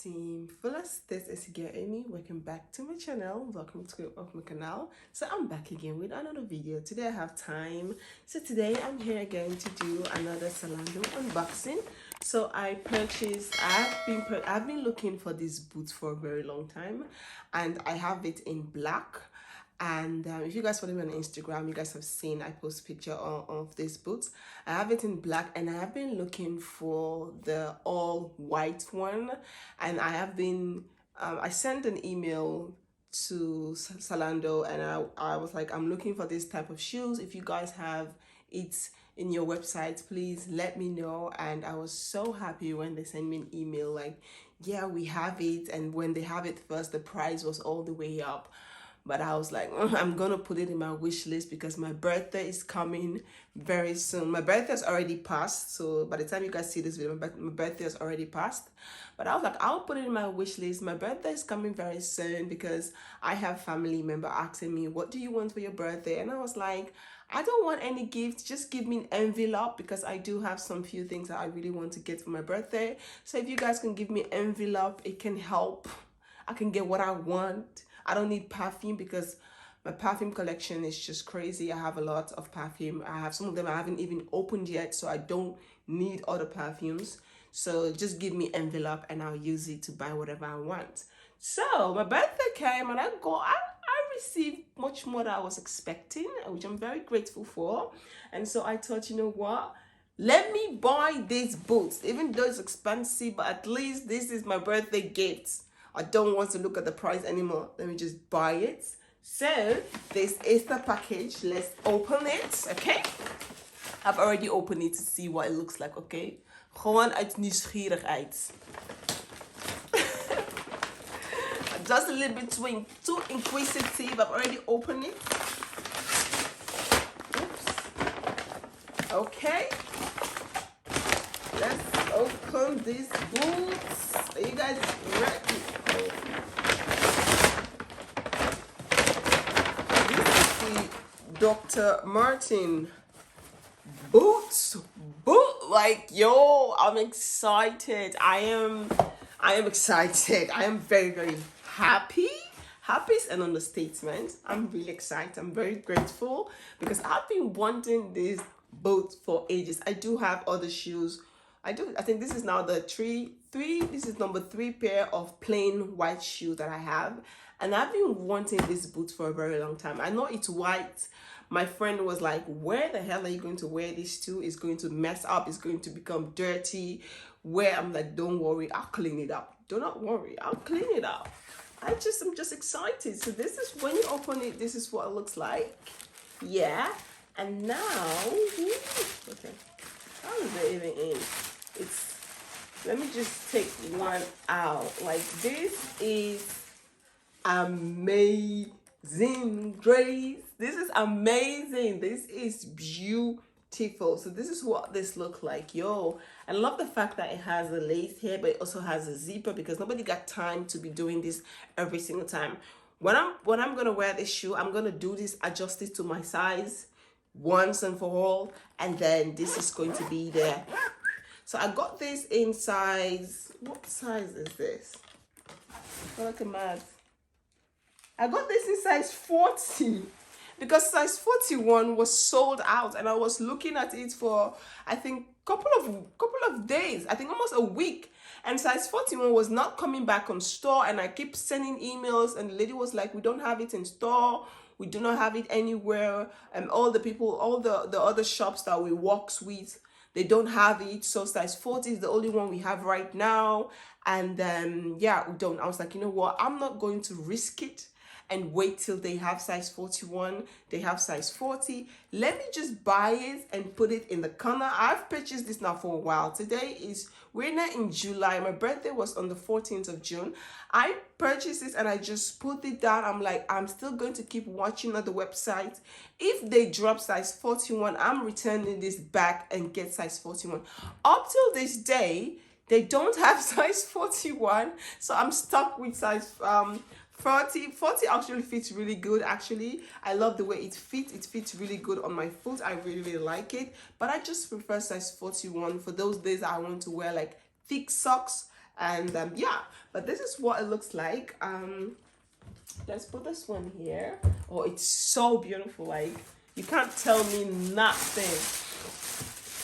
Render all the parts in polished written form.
Team Fullest, this is your Amy. Welcome back to my channel. Welcome to my canal. So I'm back again with another video. Today I have time. So today I'm here again to do another Zalando unboxing. So I've been looking for these boots for a very long time, and I have it in black. And if you guys follow me on Instagram, you guys have seen I post a picture of these boots. I have it in black, and I have been looking for the all white one, and I have been I sent an email to Zalando, and I was like, I'm looking for this type of shoes. If you guys have it in your website, please let me know. And I was so happy when they sent me an email like, yeah, we have it. And when they have it first, the price was all the way up. But I was like, I'm gonna put it in my wish list because my birthday is coming very soon. My birthday has already passed, so by the time you guys see this video, my birthday has already passed. But I was like, I'll put it in my wish list. My birthday is coming very soon because I have family member asking me, what do you want for your birthday? And I was like, I don't want any gift, just give me an envelope, because I do have some few things that I really want to get for my birthday. So if you guys can give me an envelope, it can help. I can get what I want. I don't need perfume because my perfume collection is just crazy. I have a lot of perfume. I have some of them I haven't even opened yet, so I don't need other perfumes. So just give me envelope and I'll use it to buy whatever I want. So my birthday came and I received much more than I was expecting, which I'm very grateful for. And so I thought, you know what? Let me buy these boots, even though it's expensive, but at least this is my birthday gift. I don't want to look at the price anymore. Let me just buy it. So this is the package. Let's open it, okay? I've already opened it to see what it looks like, okay? Gewoon uit nieuwsgierigheid. Just a little bit too inquisitive. I've already opened it. Oops. Okay. Let's open these boots. Are you guys ready? This is the Dr. Martens boots. Like, yo, I'm excited. I am excited. I am very, very happy. Happy is an understatement. I'm really excited. I'm very grateful because I've been wanting these boots for ages. I do have other shoes. I think this is now the this is number 3 pair of plain white shoes that I have. And I've been wanting these boots for a very long time. I know it's white. My friend was like, where the hell are you going to wear this to? It's going to mess up. It's going to become dirty. Where I'm like, don't worry, I'll clean it up. Do not worry, I'll clean it up. I'm just excited. So this is, when you open it, this is what it looks like. Yeah. And now, okay, how is it even in? Let me just take one out. Like, this is amazing, Grace. This is amazing. This is beautiful. So this is what this looks like. Yo, I love the fact that it has a lace here, but it also has a zipper because nobody got time to be doing this every single time. When I'm gonna wear this shoe, I'm gonna do this, adjust it to my size once and for all, and then this is going to be there. So I got this in size, what size is this? Oh, look at mad. I got this in size 40 because size 41 was sold out, and I was looking at it for, I think, couple of days, I think almost a week, and size 41 was not coming back on store. And I keep sending emails, and the lady was like, we don't have it in store, we do not have it anywhere. And all the people, all the other shops that we works with, they don't have it. So size 40 is the only one we have right now. And yeah, we don't. I was like, you know what? I'm not going to risk it and wait till they have size 41. They have size 40. Let me just buy it and put it in the corner. I've purchased this now for a while. We're now in July. My birthday was on the 14th of June. I purchased this and I just put it down. I'm like, I'm still going to keep watching on the website. If they drop size 41, I'm returning this back and get size 41. Up till this day, they don't have size 41. So I'm stuck with size 40 actually fits really good. Actually, I love the way it fits really good on my foot. I really like it, but I just prefer size 41 for those days I want to wear like thick socks And yeah, but this is what it looks like. Let's put this one here. Oh, it's so beautiful. Like, you can't tell me nothing.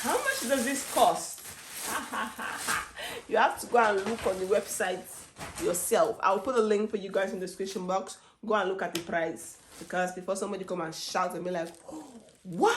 How much does this cost? You have to go and look on the website yourself. I'll put a link for you guys in the description box. Go and look at the price, because before somebody come and shout at me like, oh, what?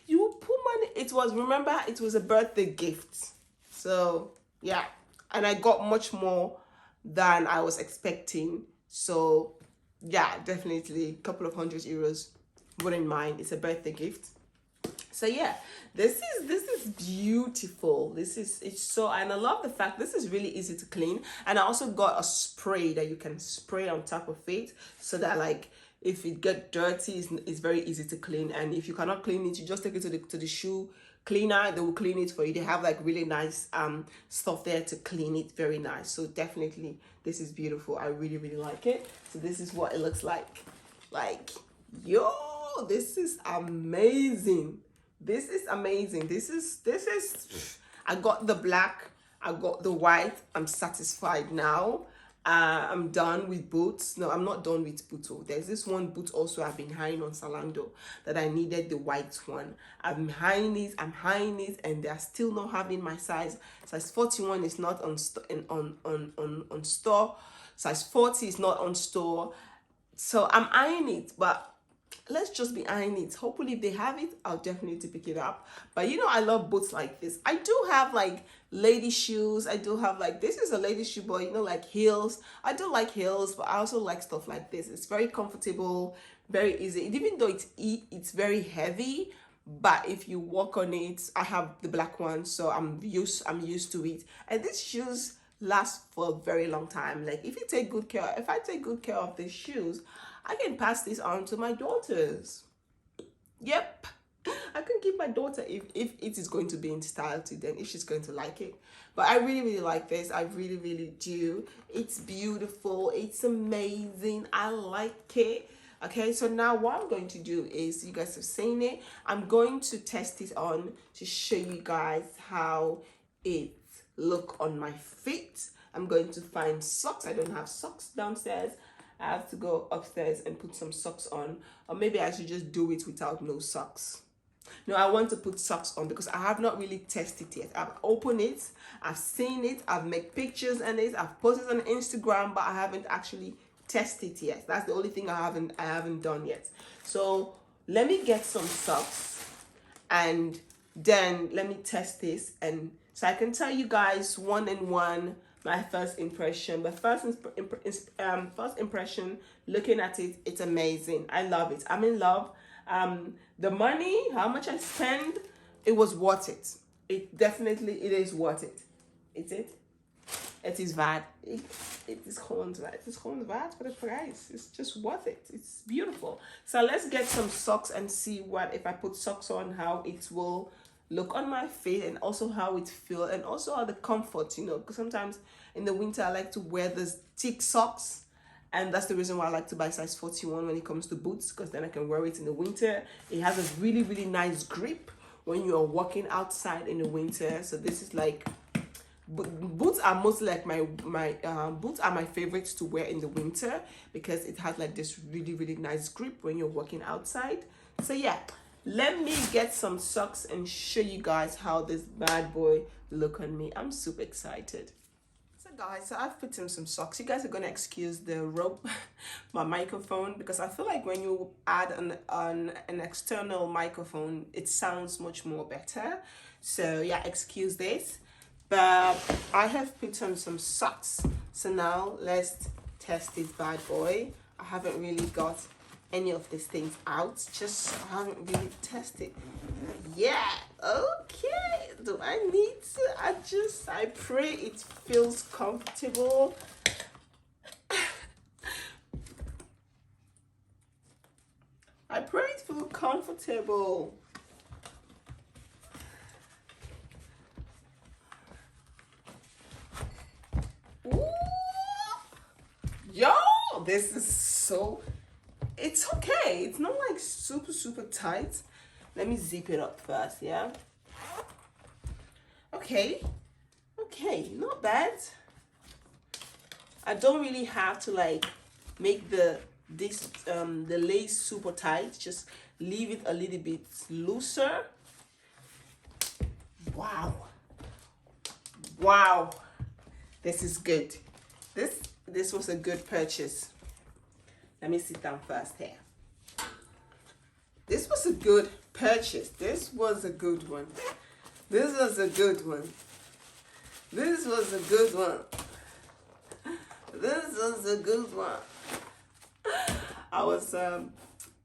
You put money? It was, remember, it was a birthday gift. So yeah, and I got much more than I was expecting. So yeah, definitely a couple of €100. Wouldn't mind. It's a birthday gift. So yeah, this is beautiful. It's so, and I love the fact this is really easy to clean. And I also got a spray that you can spray on top of it, so that like if it get dirty, it's very easy to clean. And if you cannot clean it, you just take it to the shoe cleaner. They will clean it for you. They have like really nice stuff there to clean it. Very nice. So definitely this is beautiful. I really like it. So this is what it looks like. Like, yo, this is amazing. This is amazing. This is I got the black, I got the white. I'm satisfied now. I'm done with boots. No, I'm not done with boots. Oh, there's this one boot also I've been eyeing on Zalando that I needed, the white one. I'm eyeing it, and they're still not having my size. Size 41 is not on store. Size 40 is not on store. So I'm eyeing it, but let's just be eyeing it. Hopefully if they have it, I'll definitely pick it up. But you know, I love boots like this. I do have like lady shoes. I do have like, this is a lady shoe, but you know, like heels. I do like heels, but I also like stuff like this. It's very comfortable, very easy. Even though it's very heavy, but if you walk on it, I have the black one, so I'm used to it. And these shoes last for a very long time. Like if I take good care of these shoes, I can pass this on to my daughters. Yep, I can give my daughter, if it is going to be in style to them, if she's going to like it. But I really like this. I really do. It's beautiful. It's amazing. I like it. Okay, so now what I'm going to do is, you guys have seen it, I'm going to test it on to show you guys how it look on my feet. I'm going to find socks. I don't have socks downstairs. I have to go upstairs and put some socks on, or maybe I should just do it without no socks. No, I want to put socks on because I have not really tested it yet. I've opened it, I've seen it, I've made pictures in it, I've posted on Instagram, but I haven't actually tested it yet. That's the only thing I haven't done yet. So let me get some socks, and then let me test this, and so I can tell you guys one and one my first impression. But first impression, looking at it, it's amazing. I love it. I'm in love. The money, how much I spend, it was worth it. It is worth it. Is it? It is bad. It is bad. It is bad for the price. It's just worth it. It's beautiful. So let's get some socks and see what, if I put socks on, how it will look on my feet, and also how it feels, and also how the comfort, you know, because sometimes in the winter I like to wear these thick socks, and that's the reason why I like to buy size 41 when it comes to boots, because then I can wear it in the winter. It has a really nice grip when you are walking outside in the winter. So this is like, boots are mostly like my boots are my favorites to wear in the winter, because it has like this really nice grip when you're walking outside. So yeah, let me get some socks and show you guys how this bad boy look on me. I'm super excited. So guys, so I've put in some socks. You guys are gonna excuse the rope, my microphone, because I feel like when you add an external microphone, it sounds much more better. So yeah, excuse this. But I have put on some socks. So now let's test this bad boy. I haven't really got any of these things out, just I haven't really tested. Yeah, okay. Do I need to I pray it feels comfortable. I pray it feels comfortable. Ooh. Yo, this is so, it's okay. It's not like super tight. Let me zip it up first, yeah? Okay. okay, not bad. I don't really have to like make the lace super tight. Just leave it a little bit looser. Wow. Wow. This is good. This was a good purchase. Let me sit down first here. This was a good purchase. This was a good one. This was a good one. This was a good one. This was a good one. I was,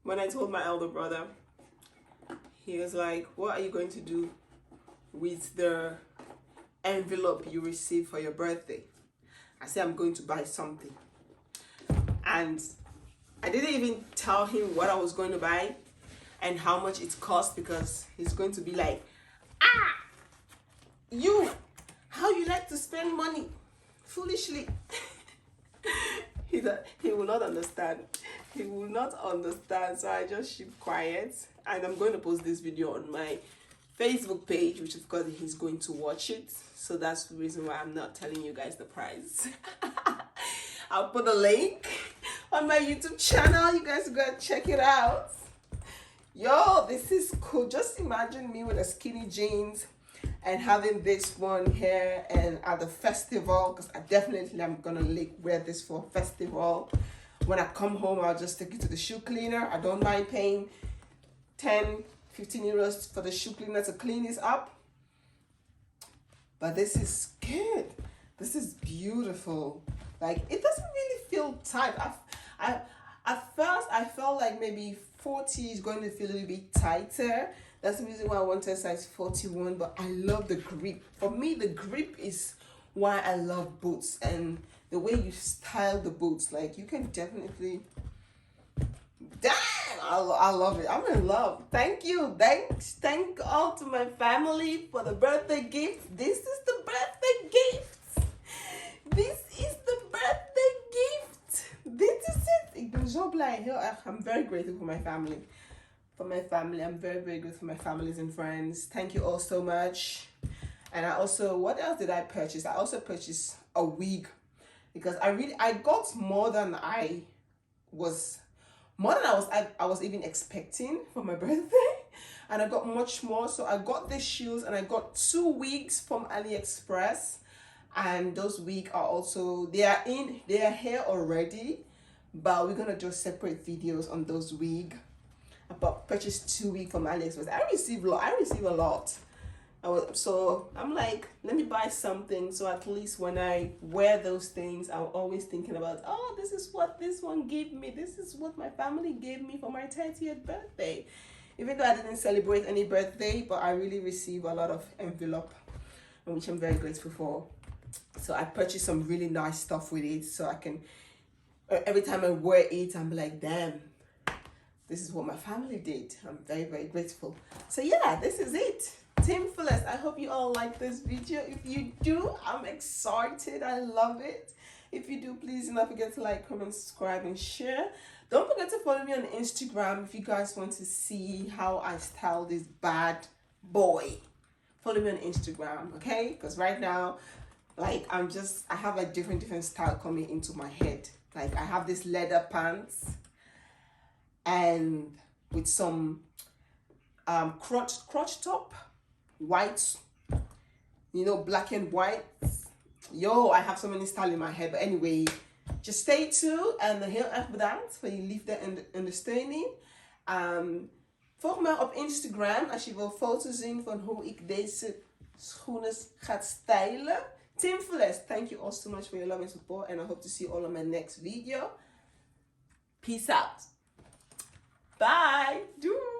when I told my elder brother, he was like, what are you going to do with the envelope you received for your birthday? I said, I'm going to buy something. And I didn't even tell him what I was going to buy and how much it cost, because he's going to be like, you, how you like to spend money foolishly. He will not understand. He will not understand. So I just keep quiet, and I'm going to post this video on my Facebook page, which of course he's going to watch it. So that's the reason why I'm not telling you guys the price. I'll put a link on my YouTube channel. You guys go and check it out. Yo, this is cool. Just imagine me with a skinny jeans and having this one here and at the festival, because I definitely am gonna wear this for a festival. When I come home, I'll just take it to the shoe cleaner. I don't mind paying 10, 15 euros for the shoe cleaner to clean this up. But this is good. This is beautiful. Like, it doesn't really feel tight. At first, I felt like maybe 40 is going to feel a little bit tighter. That's the reason why I wanted a size 41, but I love the grip. For me, the grip is why I love boots, and the way you style the boots. Like, you can definitely, damn, I love it. I'm in love. Thank you. Thank all to my family for the birthday gift. This is the birthday gift. This is the birthday gift. This is it. Ik ben zo blij. Heel erg. I'm very grateful for my family. I'm very, very grateful for my families and friends. Thank you all so much. And I also, what else did I purchase? I also purchased a wig, because I got more than I was even expecting for my birthday, and I got much more. So I got the shoes, and I got 2 wigs from AliExpress, and those wigs are also, they are here already, but we're gonna do separate videos on those wigs. I purchased 2 wigs from AliExpress. I receive a lot. So I'm like, let me buy something, so at least when I wear those things, I'm always thinking about, oh, this is what this one gave me. This is what my family gave me for my 30th birthday. Even though I didn't celebrate any birthday, but I really received a lot of envelope, which I'm very grateful for. So I purchased some really nice stuff with it, so I can, every time I wear it, I'm like, damn, this is what my family did. I'm very, very grateful. So yeah, this is it. Team Fullest, I hope you all like this video. If you do, I'm excited. I love it. If you do, please do not forget to like, comment, subscribe, and share. Don't forget to follow me on Instagram if you guys want to see how I style this bad boy. Follow me on Instagram, okay? Because right now, like, I have like different style coming into my head. Like, I have this leather pants, and with some crotch top, white, black and white. Yo, I have so many styles in my head. But anyway, just stay tuned en heel erg bedankt voor je liefde en ondersteuning. Volg mij op Instagram als je wil foto's zien van hoe ik deze schoenen ga stylen. Team Fullest, thank you all so much for your love and support, and I hope to see you all on my next video. Peace out. Bye. Doei.